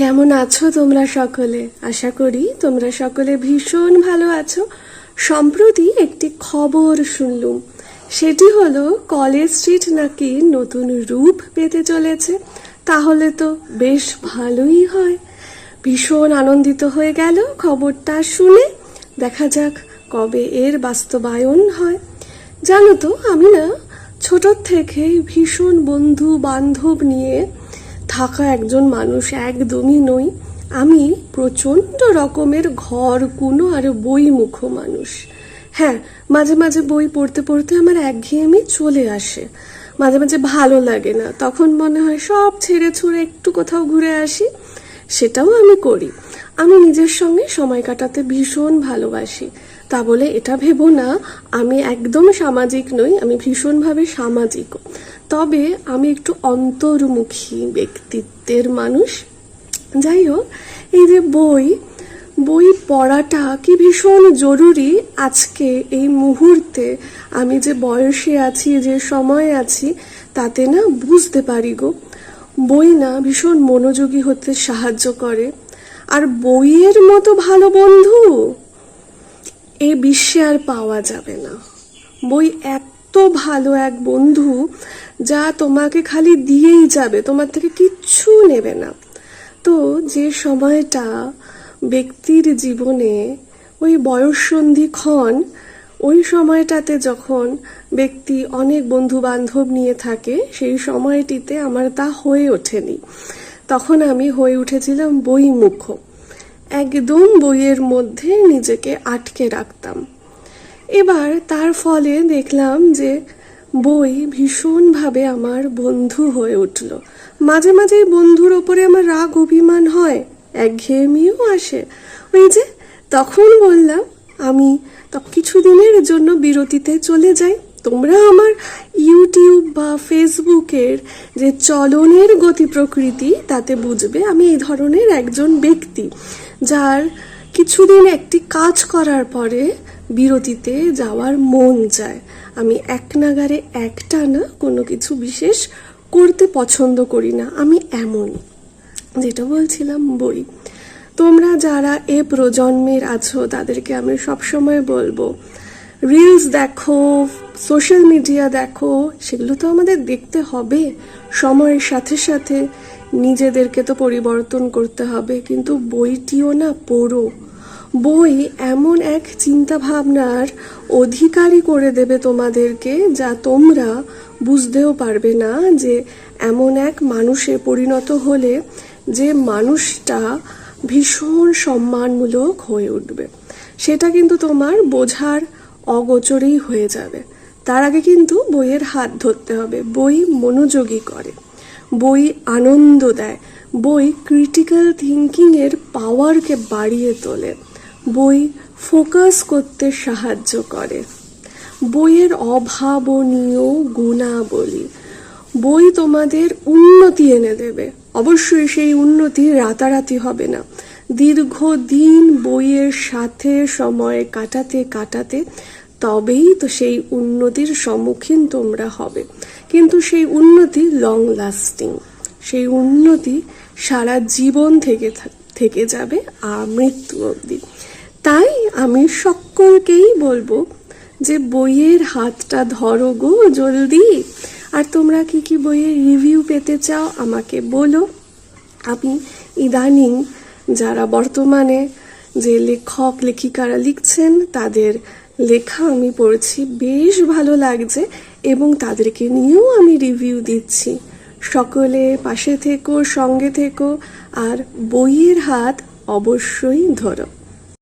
কেমন আছো তোমরা সকলে? আশা করি তোমরা সকলে ভীষণ ভালো আছো। সম্প্রতি একটি খবর শুনলুম, সেটি হলো কলেজ স্ট্রিট নাকি নতুন রূপ পেতে চলেছে। তাহলে তো বেশ ভালোই হয়। ভীষণ আনন্দিত হয়ে গেল খবরটা শুনে। দেখা যাক কবে এর বাস্তবায়ন হয়। জানো তো, আমি না ছোটোর থেকে ভীষণ বন্ধু বান্ধব নিয়ে থাকা একজন মানুষ একদমই নই। আমি প্রচণ্ড রকমের ঘর কুনো আর বইমুখ মানুষ। হ্যাঁ, মাঝে মাঝে বই পড়তে পড়তে আমার একঘেয়েমি চলে আসে, মাঝে মাঝে ভালো লাগে না, তখন মনে হয় সব ছেড়ে ছুড়ে একটু কোথাও ঘুরে আসি। সেটাও আমি করি। আমি নিজের সঙ্গে সময় কাটাতে ভীষণ ভালোবাসি। তা বলে এটা ভেবো না আমি একদম সামাজিক নই, আমি ভীষণভাবে সামাজিকও। তবে আমি একটু অন্তর্মুখী ব্যক্তিত্বের মানুষ। যাই হোক, এই যে বই পড়াটা কি ভীষণ জরুরি আজকে এই মুহূর্তে আমি যে বয়সে আছি, যে সময়ে আছি, তাতে না বুঝতে পারি গো। বই না ভীষণ মনোযোগী হতে সাহায্য করে। আর বইয়ের মতো ভালো বন্ধু এই বিশ্বে আর পাওয়া যাবে না। বই এত ভালো এক বন্ধু যা তোমাকে খালি দিয়েই যাবে, তোমার থেকে কিচ্ছু নেবে না। তো যে সময়টা ব্যক্তির জীবনে ওই বয়ঃসন্ধিক্ষণ, ওই সময়টাতে যখন ব্যক্তি অনেক বন্ধু বান্ধব নিয়ে থাকে, সেই সময়টিতে আমার তা হয়ে ওঠেনি। তখন আমি হয়ে উঠেছিলাম বইমুখ, একদম বইয়ের মধ্যে নিজেকে আটকে রাখতাম। এবার তার ফলে দেখলাম যে বই ভীষণভাবে আমার বন্ধু হয়ে উঠল। মাঝে মাঝে বন্ধুর ওপরে আমার রাগ অভিমান হয়, একঘেয়েমিও আসে। ওই যে তখন বললাম আমি কিছুদিনের জন্য বিরতিতে চলে যাই। তোমরা আমার ইউটিউব বা ফেসবুকের যে চলনের গতি প্রকৃতি, তাতে বুঝবে আমি এই ধরনের একজন ব্যক্তি যার কিছুদিন একটি কাজ করার পরে বিরতিতে যাওয়ার মন চায়। আমি এক নাগারে একটানা কোনো কিছু বিশেষ করতে পছন্দ করি না, আমি এমন। যেটা বলছিলাম, বই। তোমরা যারা এ প্রজন্মের আছো তাদেরকে আমি সবসময় বলবো, রিলস দেখো, সোশ্যাল মিডিয়া দেখো, সেগুলো তো আমাদের দেখতে হবে। সময়ের সাথে সাথে নিজেদেরকে তো পরিবর্তন করতে হবে, কিন্তু বইটিও না পড়ো। বই এমন এক চিন্তা ভাবনার অধিকারী করে দেবে তোমাদেরকে, যা তোমরা বুঝতেও পারবে না যে এমন এক মানুষে পরিণত হলে যে মানুষটা ভীষণ সম্মানমূলক হয়ে উঠবে। সেটা কিন্তু তোমার বোঝার অগোচরেই হয়ে যাবে। তার আগে কিন্তু বইয়ের হাত ধরতে হবে। বই মনোযোগী করে, বই আনন্দ দেয়, বই ক্রিটিক্যাল থিঙ্কিংয়ের পাওয়ারকে বাড়িয়ে তোলে, বই ফোকাস করতে সাহায্য করে। বইয়ের অভাবনীয় গুণাবলী, বই তোমাদের উন্নতি এনে দেবে। অবশ্যই সেই উন্নতি রাতারাতি হবে না, দীর্ঘদিন বইয়ের সাথে সময় কাটাতে কাটাতে তবেই তো সেই উন্নতির সম্মুখীন তোমরা হবে। কিন্তু সেই উন্নতি লং লাস্টিং, সেই উন্নতি সারা জীবন থেকে যাবে মৃত্যু অবধি। তাই আমি সকলকেই বলবো যে বইয়ের হাতটা ধরো গো জলদি। আর তোমরা কি কি বইয়ের রিভিউ পেতে চাও আমাকে বলো। আমি ইদানিং যারা বর্তমানে যে লেখক লেখিকারা লিখছেন তাদের লেখা আমি পড়ছি, বেশ ভালো লাগছে, এবং তাদেরকে নিয়েও আমি রিভিউ দিচ্ছি। সকলে পাশে থেকো, সঙ্গে থেকো, আর বইয়ের হাত অবশ্যই ধরো।